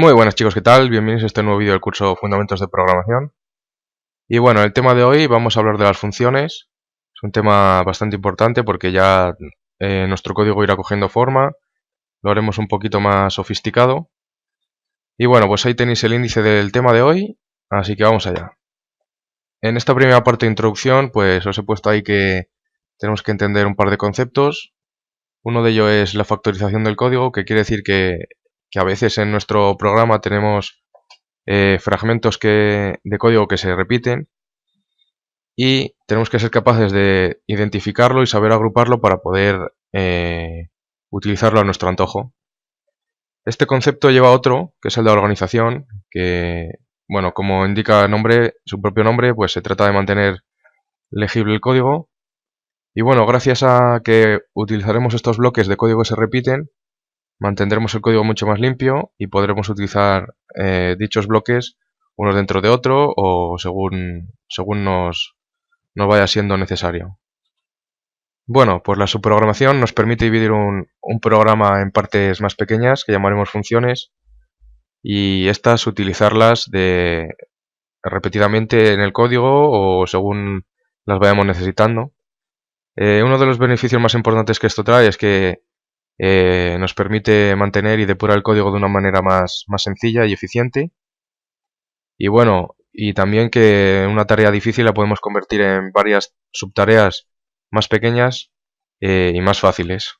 Muy buenas chicos, ¿qué tal? Bienvenidos a este nuevo vídeo del curso Fundamentos de Programación. Y bueno, el tema de hoy vamos a hablar de las funciones. Es un tema bastante importante porque ya nuestro código irá cogiendo forma, lo haremos un poquito más sofisticado. Y bueno, pues ahí tenéis el índice del tema de hoy, así que vamos allá. En esta primera parte de introducción, pues os he puesto ahí que tenemos que entender un par de conceptos. Uno de ellos es la factorización del código, que quiere decir que a veces en nuestro programa tenemos fragmentos de código que se repiten y tenemos que ser capaces de identificarlo y saber agruparlo para poder utilizarlo a nuestro antojo. Este concepto lleva a otro, que es el de organización, que, bueno, como indica el nombre, su propio nombre, pues se trata de mantener legible el código. Y bueno, gracias a que utilizaremos estos bloques de código que se repiten, mantendremos el código mucho más limpio y podremos utilizar dichos bloques unos dentro de otro o según nos vaya siendo necesario. Bueno, pues la subprogramación nos permite dividir un programa en partes más pequeñas que llamaremos funciones y estas utilizarlas repetidamente en el código o según las vayamos necesitando. Uno de los beneficios más importantes que esto trae es que nos permite mantener y depurar el código de una manera más sencilla y eficiente. Y bueno, y también que una tarea difícil la podemos convertir en varias subtareas más pequeñas y más fáciles.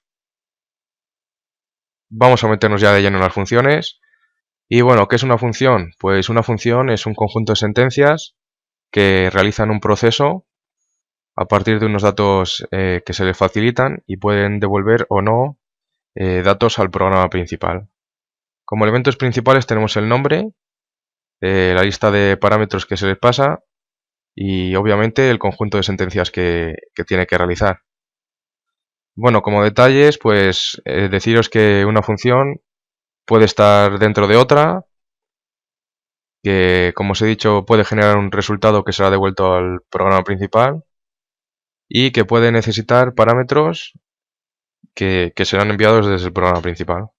Vamos a meternos ya de lleno en las funciones. Y bueno, ¿qué es una función? Pues una función es un conjunto de sentencias que realizan un proceso a partir de unos datos que se les facilitan y pueden devolver o no datos al programa principal. Como elementos principales tenemos el nombre, la lista de parámetros que se les pasa y obviamente el conjunto de sentencias que tiene que realizar. Bueno, como detalles, pues deciros que una función puede estar dentro de otra, que como os he dicho puede generar un resultado que será devuelto al programa principal y que puede necesitar parámetros que serán enviados desde el programa principal.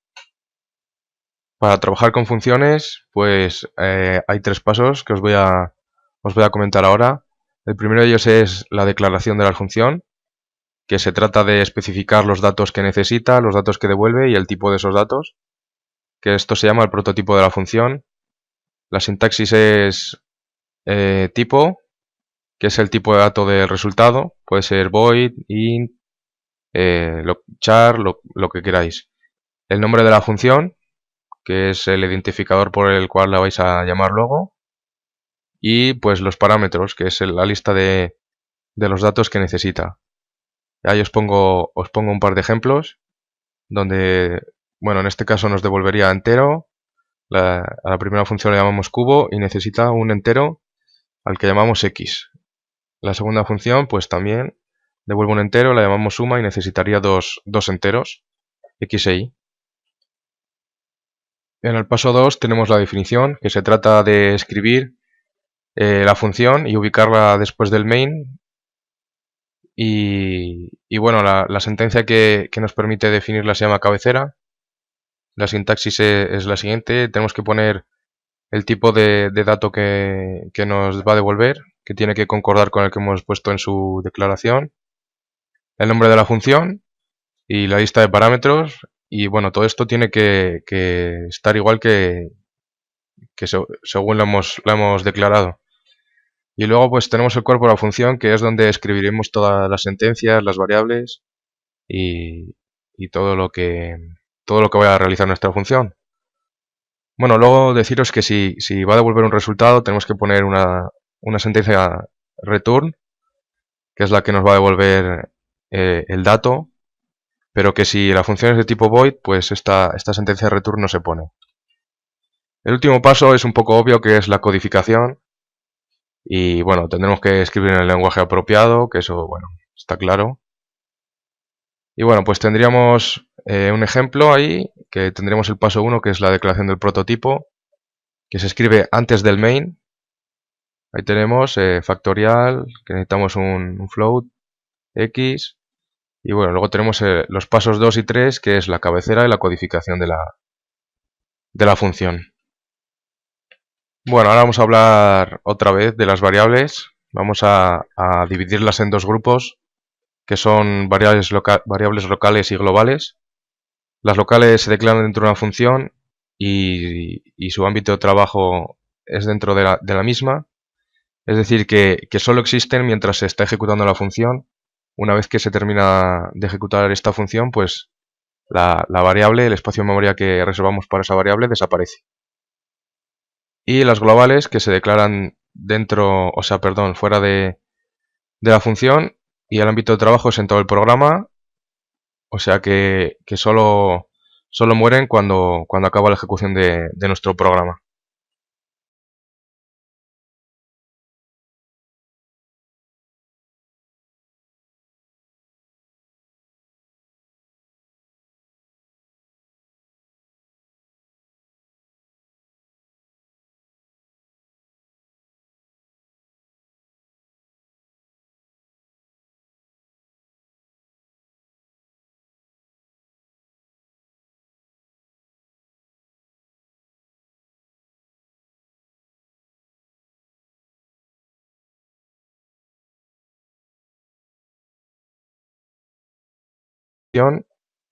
Para trabajar con funciones, pues hay tres pasos que os voy a comentar ahora. El primero de ellos es la declaración de la función, que se trata de especificar los datos que necesita, los datos que devuelve y el tipo de esos datos, que esto se llama el prototipo de la función. La sintaxis es tipo, que es el tipo de dato del resultado, puede ser void, int, char, lo que queráis. El nombre de la función, que es el identificador por el cual la vais a llamar luego, y pues los parámetros, que es la lista de los datos que necesita. Ahí os pongo un par de ejemplos, donde, bueno, en este caso nos devolvería entero, a la primera función le llamamos cubo y necesita un entero al que llamamos x. La segunda función, pues también devuelve un entero, la llamamos suma y necesitaría dos enteros, x e y. En el paso 2 tenemos la definición, que se trata de escribir la función y ubicarla después del main. Y bueno, la sentencia que nos permite definirla se llama cabecera. La sintaxis es la siguiente, tenemos que poner el tipo de dato que nos va a devolver, que tiene que concordar con el que hemos puesto en su declaración, el nombre de la función y la lista de parámetros. Y bueno, todo esto tiene que estar igual que según lo hemos declarado. Y luego pues tenemos el cuerpo de la función, que es donde escribiremos todas las sentencias, las variables y todo lo que vaya a realizar nuestra función. Bueno, luego deciros que si va a devolver un resultado tenemos que poner una sentencia return, que es la que nos va a devolver el dato, pero que si la función es de tipo void, pues esta sentencia return no se pone. El último paso es un poco obvio, que es la codificación. Y bueno, tendremos que escribir en el lenguaje apropiado, que eso, bueno, está claro. Y bueno, pues tendríamos un ejemplo ahí, que tendríamos el paso 1, que es la declaración del prototipo, que se escribe antes del main. Ahí tenemos factorial, que necesitamos un float, x. Y bueno, luego tenemos los pasos 2 y 3, que es la cabecera y la codificación de la función. Bueno, ahora vamos a hablar otra vez de las variables. Vamos a dividirlas en dos grupos, que son variables locales y globales. Las locales se declaran dentro de una función y su ámbito de trabajo es dentro de la misma. Es decir, que solo existen mientras se está ejecutando la función. Una vez que se termina de ejecutar esta función, pues la variable, el espacio de memoria que reservamos para esa variable, desaparece. Y las globales, que se declaran dentro, o sea, perdón, fuera de la función, y el ámbito de trabajo es en todo el programa, o sea que solo mueren cuando acaba la ejecución de nuestro programa.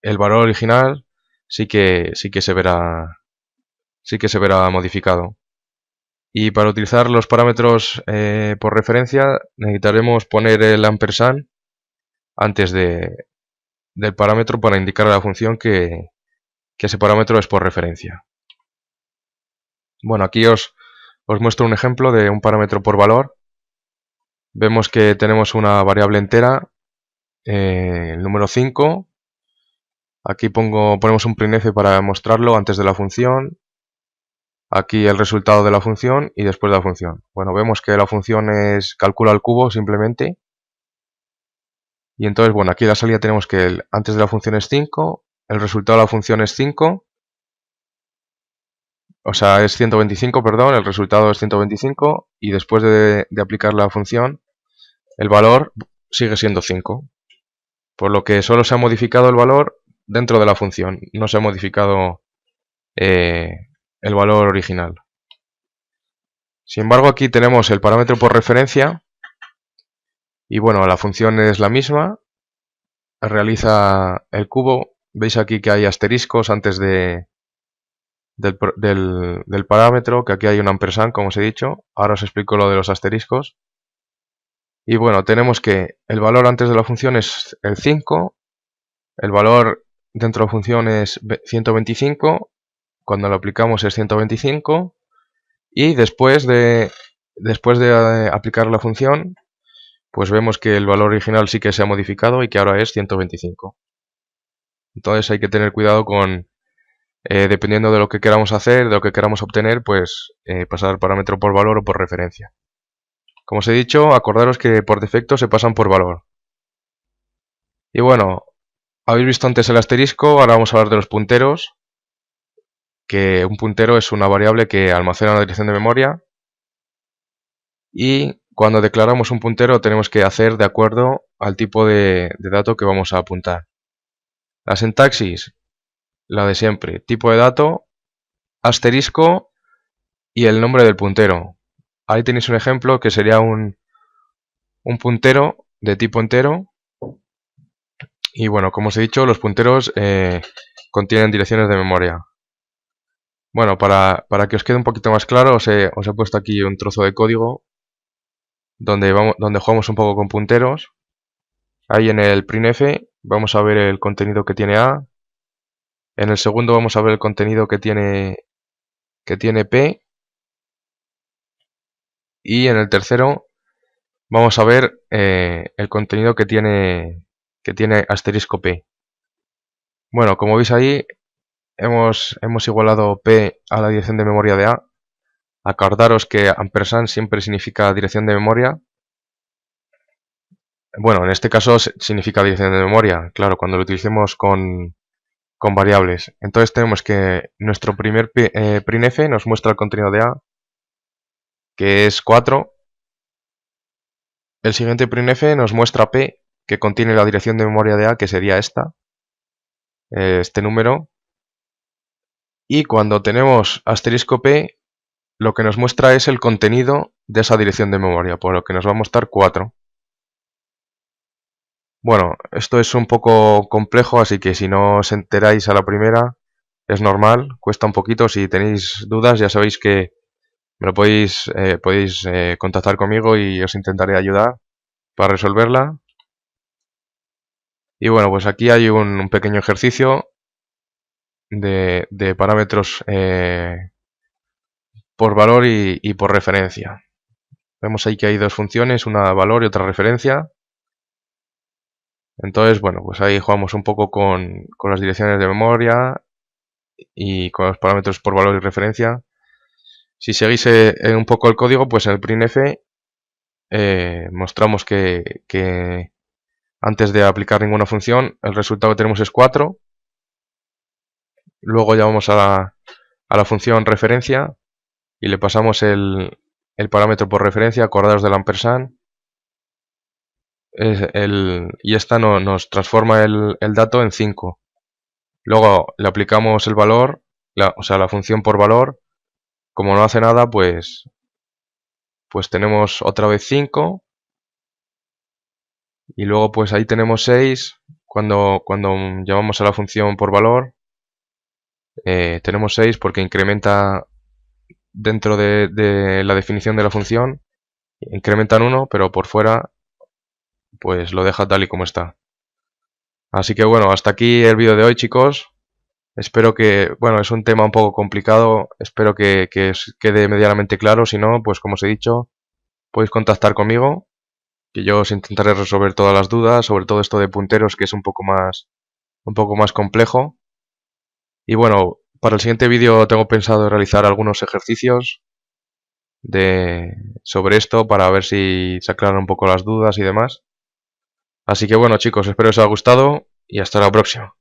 El valor original sí que se verá modificado. Y para utilizar los parámetros por referencia necesitaremos poner el ampersand antes del parámetro para indicar a la función que ese parámetro es por referencia. Bueno, aquí os muestro un ejemplo de un parámetro por valor. Vemos que tenemos una variable entera, el número 5. Aquí ponemos un printf para mostrarlo antes de la función. Aquí el resultado de la función y después de la función. Bueno, vemos que la función calcula el cubo simplemente. Y entonces, bueno, aquí en la salida tenemos que antes de la función es 5, el resultado de la función es 5. O sea, es 125, perdón, el resultado es 125 y después de aplicar la función, el valor sigue siendo 5. Por lo que solo se ha modificado el valor dentro de la función, no se ha modificado el valor original. Sin embargo, aquí tenemos el parámetro por referencia y bueno, la función es la misma, realiza el cubo. Veis aquí que hay asteriscos antes del parámetro, que aquí hay un ampersand, como os he dicho. Ahora os explico lo de los asteriscos. Y bueno, tenemos que el valor antes de la función es el 5, el valor dentro de la función es 125, cuando lo aplicamos es 125, y después de aplicar la función, pues vemos que el valor original sí que se ha modificado y que ahora es 125. Entonces hay que tener cuidado con, dependiendo de lo que queramos hacer, de lo que queramos obtener, pues pasar parámetro por valor o por referencia. Como os he dicho, acordaros que por defecto se pasan por valor. Y bueno, habéis visto antes el asterisco, ahora vamos a hablar de los punteros. Que un puntero es una variable que almacena una dirección de memoria. Y cuando declaramos un puntero tenemos que hacer de acuerdo al tipo de dato que vamos a apuntar. La sintaxis, la de siempre, tipo de dato, asterisco y el nombre del puntero. Ahí tenéis un ejemplo que sería un puntero de tipo entero. Y bueno, como os he dicho, los punteros contienen direcciones de memoria. Bueno, para que os quede un poquito más claro, os he puesto aquí un trozo de código donde jugamos un poco con punteros. Ahí en el printf vamos a ver el contenido que tiene A. En el segundo vamos a ver el contenido que tiene P. Y en el tercero vamos a ver el contenido que tiene asterisco P. Bueno, como veis ahí, hemos igualado P a la dirección de memoria de A. Acordaros que ampersand siempre significa dirección de memoria. Bueno, en este caso significa dirección de memoria, claro, cuando lo utilicemos con variables. Entonces tenemos que nuestro primer printf nos muestra el contenido de A, que es 4. El siguiente printf nos muestra P, que contiene la dirección de memoria de A, que sería este número. Y cuando tenemos asterisco P, lo que nos muestra es el contenido de esa dirección de memoria, por lo que nos va a mostrar 4. Bueno, esto es un poco complejo, así que si no os enteráis a la primera, es normal, cuesta un poquito. Si tenéis dudas, ya sabéis que me lo podéis contactar conmigo y os intentaré ayudar para resolverla. Y bueno, pues aquí hay un pequeño ejercicio de parámetros por valor y por referencia. Vemos ahí que hay dos funciones, una valor y otra referencia. Entonces, bueno, pues ahí jugamos un poco con las direcciones de memoria y con los parámetros por valor y referencia. Si seguís un poco el código, pues en el printf mostramos que antes de aplicar ninguna función, el resultado que tenemos es 4. Luego ya vamos a la función referencia y le pasamos el parámetro por referencia, acordados del ampersand. Y esta nos transforma el dato en 5. Luego le aplicamos el valor, o sea, la función por valor. Como no hace nada, pues tenemos otra vez 5. Y luego pues ahí tenemos 6. Cuando llamamos a la función por valor, tenemos 6 porque incrementa dentro de la definición de la función. Incrementan 1, pero por fuera pues lo deja tal y como está. Así que bueno, hasta aquí el vídeo de hoy, chicos. Espero que, bueno, es un tema un poco complicado, espero que os quede medianamente claro. Si no, pues como os he dicho, podéis contactar conmigo, que yo os intentaré resolver todas las dudas, sobre todo esto de punteros, que es un poco más complejo. Y bueno, para el siguiente vídeo tengo pensado realizar algunos ejercicios sobre esto para ver si se aclaran un poco las dudas y demás. Así que bueno, chicos, espero os haya gustado y hasta la próxima.